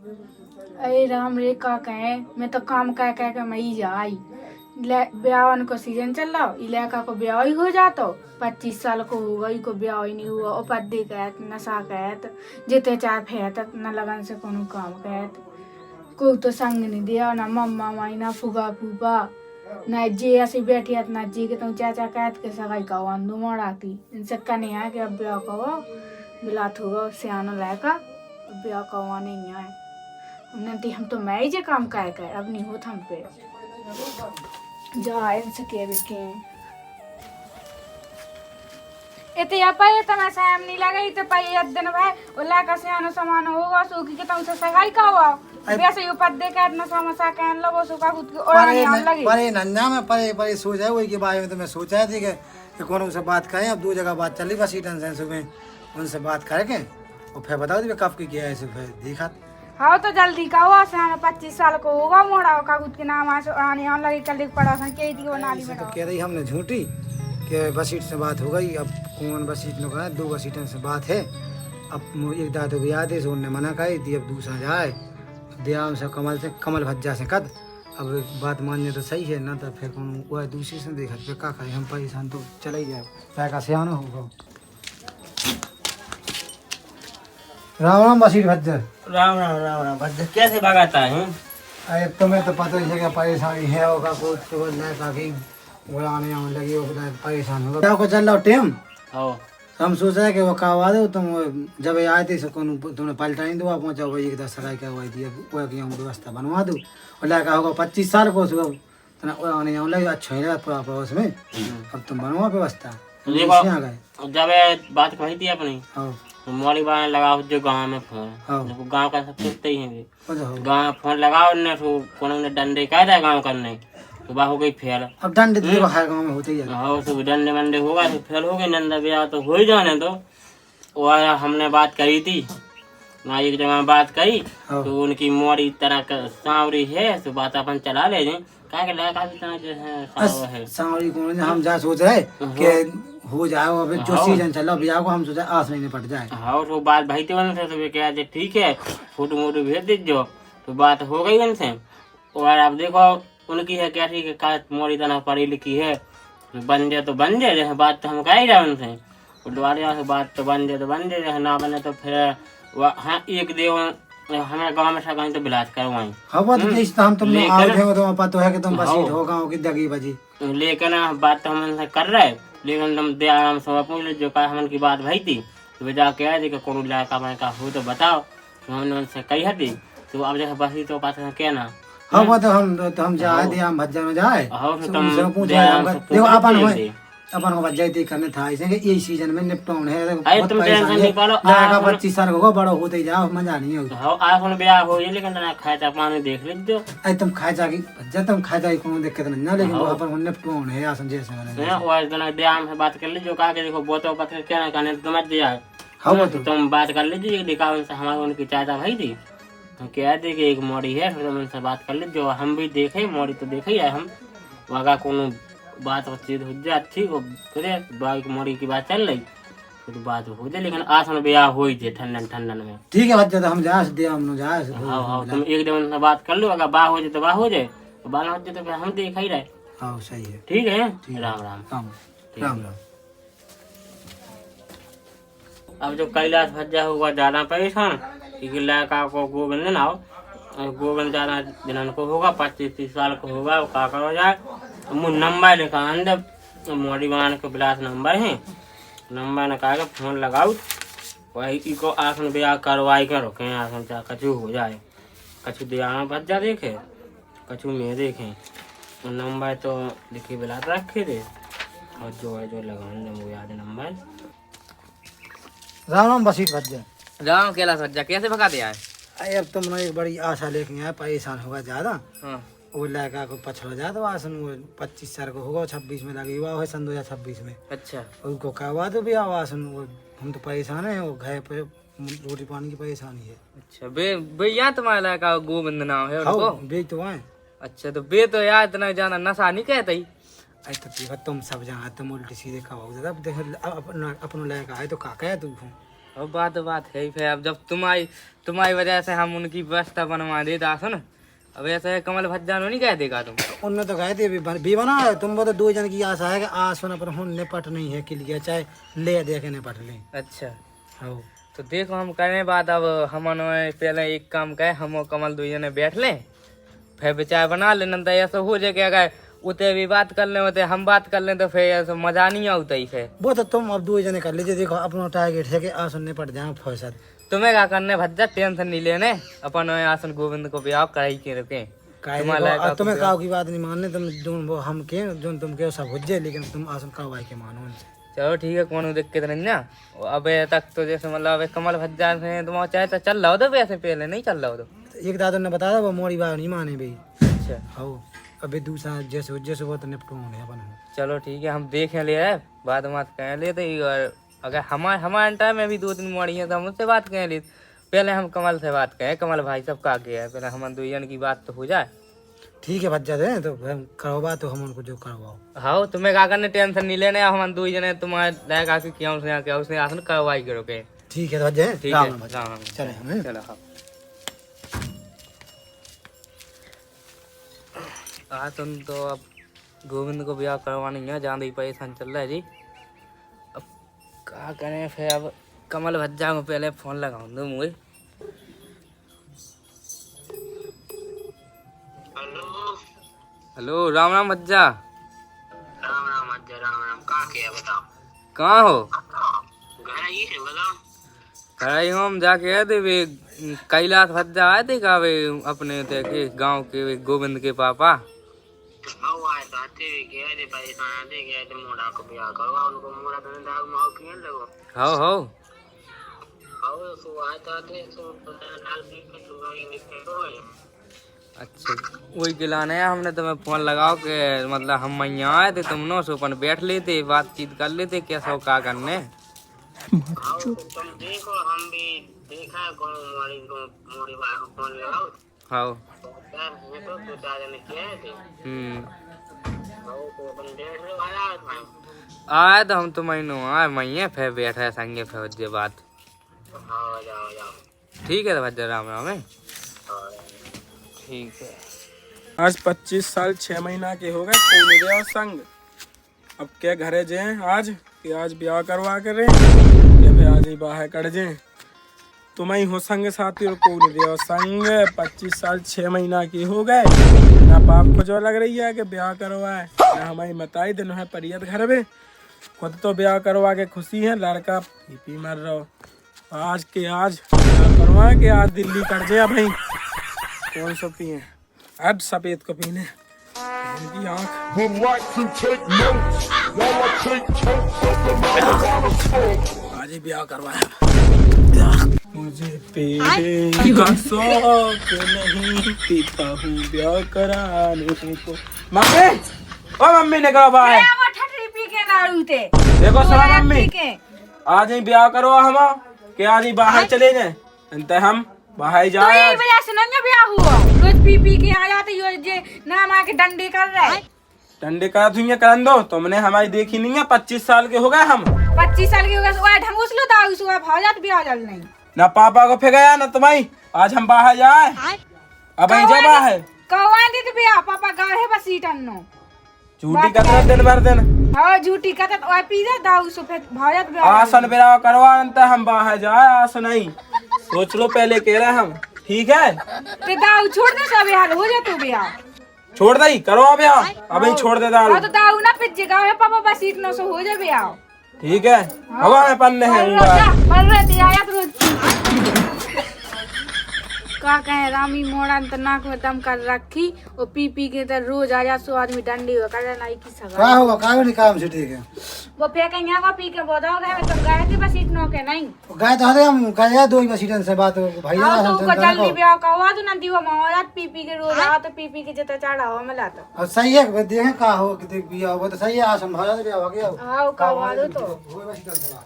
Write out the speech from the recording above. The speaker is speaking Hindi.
अरे राम रे का कहे, मैं तो काम कह कह के मई जाई। ब्याहन को सीजन चल रहा, इलाका को ब्याह ही हो जातो। 25 साल को होगा, ई को ब्याह ही नहीं हुआ। उपद्य कहत, नशा कहत, जिते चाहे फेंकत, न लगन से कोनो काम कहत। कोई तो संग नहीं दिया, ना मम्मा माई, ना फूफा फूफा, ना जे ऐसी बैठी है, ना जी के तुम चाचा कहत के सगाई का अंदू मोड़ाती। इनसे कने है कि अब ब्याह कहो, बिलात होगा सियानो लायका, ब्याह कहो नहीं है। नंती हम तो मैं ही जे काम कर अब नहीं होत हम पे जा इनसे के बिके इते या पाए तना साम नहीं लगे तो पाए एक दिन भाई ओला का सियानो सामान होगा सूखी के तुमसे सगाई का हुआ वैसे यो पद दे के इतना समस्या कहन लगो सुका खुद की और नहीं आने लगी परे नन्ना में परे सोचा है वही के बारे में तो मैं सोचा थी कि कौन उनसे बात करें। अब 2 जगह बात चली बस टेंशन सुबह उनसे बात करके और फिर बताओ दी कब की किया है फिर देखा। हाँ तो जल्दी का हुआ सियानो 25 साल को होगा मोड़ा का खुद के नाम आने आने लगी कल पड़ा सन के दी वो नाली में तो कह रही हमने झूठी कि बसीट से बात हो गई। अब कौन बसीट ने कहा 2 बसीटन से बात है। अब एक दादू भी याद है उन्होंने मना करी थी। अब दूसरा जाए दिया से कमल भज्जा से कद। अब बात मानने तो सही है ना तो फिर कौन वह दूसरी से देखा फिर का करें हम परेशान तो चले ही जाए पैका से आना होगा। राम राम बसीट भज्जा। राम राम राम राम भज्जा कैसे भगाता है? अरे तुम्हें तो पता ही है कि परेशानी है होगा कुछ तो ताकि बुलाने आने लगी हो परेशान होगा क्या को चल रहा टेम। हो हम सोचा है कि वो कहवा दो तुम जब आए थे तुमने पलटा नहीं दो पहुँचा वही एक 10 सगाई करवाई थी। वह की हम व्यवस्था बनवा दूँ और लड़का होगा 25 साल को सुबह आने आने लगे अच्छा ही पूरा पड़ोस में। अब तुम बनवा व्यवस्था आ गए जब बात कही थी अपनी हाँ मोबाइल वाला लगाओ जो गांव में फोन गांव का सब सोचते ही हैं गांव में फोन लगाओ ने तो कोनो ने डंडे कह रहा है गांव करने तो बात हो गई फेल। अब डंडे तो हर गाँव में होते ही है। हाँ तो डंडे वंडे होगा तो फेल हो गए नंदा ब्याह तो हो ही जाने तो वह हमने बात करी थी ना एक जगह बात करी तो उनकी मोरी तरह का सांवरी है तो बात अपन चला ले जाए क्या के लड़का भी तरह जो है सांवरी को हम जा सोच रहे कि हो जाए अभी जो सीजन चल रहा ब्याह को हम सोचा 8 महीने पट जाए। हाँ तो बात भाई थे उनसे तो वे कहा ठीक है फोटो मोटो भेज दीजिए तो बात हो गई उनसे। और आप देखो उनकी है क्या ठीक है का मोरी तना पढ़ी लिखी है बन जाए तो बन जाए बात तो हम कह ही रहे उनसे द्वारे से बात तो बन जाए ना बने तो फिर हाँ एक देव हमारे गांव में सगाई तो बिलाज करवाई। हाँ वो तो हम तुमने आए थे तो पता है कि तुम बसीट हो गाँव की दगी बजी लेकिन बात तो हम उनसे कर रहे लेकिन तुम दे आराम से पूछ लो जो का हम की बात भाई थी तो वे जाके आए थे कि कौन लड़का का हो तो बताओ तो हमने उनसे कही हती तो अब जैसे बसी तो पास कहना। हाँ वो तो हम जाए थे हम भज्जा में जाए तुम पूछे देखो अपन को भज्जा ही करने था ऐसे यही सीजन में निपटान है। तुम टेंशन नहीं पालो 25 साल होगा बड़ा होते ही जाओ मजा नहीं होगा। आज ब्याह हो लेकिन खाचा पानी देख लीजिए अरे तुम खा जागी भज्जा तुम खा जागी कोनो दिक्कत नहीं ना लेकिन अपन को निपटान है या समझे से मैंने वो जना ध्यान से बात कर लीजिए कहा कि देखो बोतो पत्र क्या कहने तो मत दिया। हाँ वो तो तुम बात कर लीजिए दिखाओ से हमारे उनकी चाचा भाई थी तो कह दे कि एक मोड़ी है फिर उनसे बात कर लीजिए हम भी देखे मोड़ी तो देखे ही है हम वहाँ कोनो बात चीज हो जाए अच्छी बाइक मोड़ी की बात चल रही तो बात हो जाए लेकिन आसन ब्याह हो ही थे ठंडन में। ठीक है बच्चा तो हम जा दे हम जा हाँ हाँ तुम एक दिन उनसे बात कर लो अगर बाह हो जाए तो बाह हो जाए तो बाल हो जाए तो फिर हम देख ही रहे। हाँ सही है ठीक है राम राम राम राम। अब जो कैलाश भज्जा होगा ज्यादा परेशान क्योंकि लड़का को गोविंद ना हो गोविंद ज्यादा दिन को होगा 25-30 साल को होगा वो का हो जाए मुझ नंबर लिखा अंदर मोड़ी मान के बिलास नंबर है नंबर ने कहा फोन लगाओ वही को आसन ब्याह करवाई करो कहीं आसन चाह कछु हो जाए कछु दिया भज्जा देखे कछु में देखे नंबर तो लिखी बिलास रखे थे और जो है जो लगाने वो याद नंबर। राम राम बसीट भज्जा। राम कैलाश भज्जा कैसे भगा दिया है? अरे अब तुमने एक बड़ी आशा लेके आए परेशान होगा ज्यादा। हाँ। वो लड़का को पछड़ा जाए तो आसन वो 25 साल को होगा 26 में लगी हुआ है सन 2026 में। अच्छा उनको कहवा दो भी आवासन वो हम तो परेशान है वो घर पे रोटी पानी की परेशानी है। अच्छा बे यहाँ तुम्हारा लड़का गोविंद नाम है उनको? बे तो आए। अच्छा तो बे तो यार इतना जाना नशा नहीं कहते ही। अरे तो तुम सब जाना तुम उल्टी सीधे कहो अपना लड़का है तो का कह तू अब बात है ही फिर। अब जब तुम्हारी वजह से हम उनकी व्यवस्था बनवा दे दास न, अब ऐसे कमल भज्जा नहीं कह देगा तुम। उनने तो कहे थे भी बना है, तुम तो 2 जन की आशा है कि आस होने पर हम निपट नहीं है के लिए, चाहे ले दे के निपट ले। अच्छा हाँ तो देखो हम करें बात। अब हम पहले एक काम करें, हम और कमल 2 जने बैठ लें, फिर विचार बना लेना। तो ऐसा हो जाए कि अगर उते भी बात कर ले उते हम बात कर लें तो फिर ऐसा मजा नहीं आता ही। फिर वो तो तुम अब 2 जने कर लीजिए। देखो अपना टारगेट है कि आस निपट जाए फौसद। तुम्हें क्या करने भज्जा, टेंशन नहीं लेने। अपन आसन गोविंद को ब्याह कराई के रखे। तुम्हें काव की बात नहीं मानने, तुम जो वो हम के जो तुम के सब हो जाए, लेकिन तुम आसन काव के मानो उनसे। चलो ठीक है, कौन दिक्कत नहीं ना। अब तक तो जैसे मतलब कमल भज्जा से तुम चाहे तो चल रहा हो तो वैसे पहले नहीं चल रहा हो तो एक दादा ने बताया वो मोड़ी बात नहीं माने भाई। अच्छा हाँ अभी दूसरा जैसे जैसे वो तो निपटो होंगे अपन। चलो ठीक है, हम देखें ले आए, बात कह ले तो। और अगर हमारे टाइम में भी 2-3 मोड़ी है तो हम उससे बात कह ली। पहले हम कमल से बात करें, कमल भाई सब का गया है, पहले हम 2 जन की बात तो हो जाए। ठीक है भज्जा दे तो करवा तो हम उनको जो करवाओ। हाँ तुम्हें क्या करने, टेंशन नहीं लेने। हम 2 जने तुम्हारे लायक आके क्या उसने आसन करवाई करोगे। ठीक है भज्जा, ठीक राम है, राम भज्जा। राम राम। चले हम चलो हाँ। तुम तो अब गोविंद को ब्याह करवानी है, जहाँ ही परेशान चल रहा है जी। अब क्या करें फिर। अब कमल भज्जा को पहले फोन लगाऊं दो मुझे। हेलो राम राम भज्जा। राम राम अज्जा, राम राम। कहाँ के है बताओ? कहाँ हो? घर ही है बताओ। खड़ाई हम जाके आए थे वे कैलाश भज्जा आए थे का वे अपने थे के गाँव के वे गोविंद के पापा। आओ आए तो आते हुए गए थे, परेशान आते गए थे। मोड़ा को ब्याह करवा उनको, मोड़ा तो दाग माओ किए लगो। हो आओ सो आए तो आते सो लाल पी के सुबह निकले तो है। अच्छा वही गिलाने है हमने तुम्हें फोन लगाओ के मतलब हम यहाँ आए थे, तुम नो सो अपन बैठ लेते बातचीत कर लेते कैसा क्या करने। आओ तो तुम देखो, हम भी देखा कौन मोड़ी को मोड़ी भाई को फोन लगाओ। हाँ ये तो दादा ने किया है। आओ तो अपन देख लो आया आए तो हम तो महीनों आए महीने फिर बैठे संगे फिर जे बात। हाँ जाओ। ठीक है तो भज्जा राम राम है। ठीक है। आज 25 साल 6 महीना के हो गए पूरे देव संग। अब क्या घरे जाए आज कि आज ब्याह करवा कर रहे या फिर आज ही बाहर कर जाए। तुम ही हो संग साथी और पूरे देव संग 25 साल 6 महीना की हो गए ना। बाप को जो लग रही है कि ब्याह करवाए ना हमारी मताई दिन है परियत घर में। खुद तो ब्याह करवा के खुशी है, लड़का पी मर रहो। आज के आज ब्याह करवा के आज दिल्ली कर जाए भाई। कौन सा पिए आज सफेद को पीने इनकी आँख। आज ही ब्याह करवाया। मुझे पीने का शौक नहीं, पीता हूँ ब्याह कराने को। मम्मी ओ मम्मी ने कहा बाहर देखो सुनो मम्मी, आज ही ब्याह करो हम कि आज ही बाहर चले जाए। अंत हम बाहर जाए रोज पी के आ जाते यो जे नाम आके डंडे कर रहे। डंडे करा तुम कर दो, तुमने हमारी देखी नहीं है। 25 साल के हो गए हम। 25 साल के हो गए ढंग उसलो दाऊ सुआ भाजत भी आ जल नहीं ना पापा को फिर गया ना तुम्हारी। आज हम बाहर जाए अब ही जा बाहर। कौन दे तो बिया पापा गाढ़े बस सीटन नो झूठी कतरा दिन भर दिन। हां झूठी कतत ओए पीजा दाऊ सो फिर भाजत भी आसन बिरा करवा अंत हम बाहर जाए। आसन नहीं सोच लो पहले कह रहे हम। ठीक है ते दाऊ छोड़ दे सब हाल हो जा तू बिया छोड़ दई करो ब्याह अब ही छोड़ दे दारू। तो दाऊ ना पिज गावे पापा बस सीट नो सो हो जा बिया। ठीक है हवा में पन्ने हैं मर रहे थे आया तो का कहे रामी मोड़ा तो नाक में दम कर रखी और पी के तो रोज आ जा सो आदमी डंडी हो कर नहीं की सगा क्या होगा का नहीं काम से। ठीक है वो फेंके यहाँ का पी के बोदा गए में तुम गए थे बस इतनो के नहीं गए तो हरे हम गए 2 बसीटन से बात भाई हां तो को जल्दी ब्याह का हुआ तो नंदी वो मौरात पी के रोज आ तो पी के जता चढ़ा हो मिला तो अब सही है देखें का हो कि देख बिया हो तो सही है। आसन भाजा बिया हो गया। हां का हुआ तो वो बसीटन से बात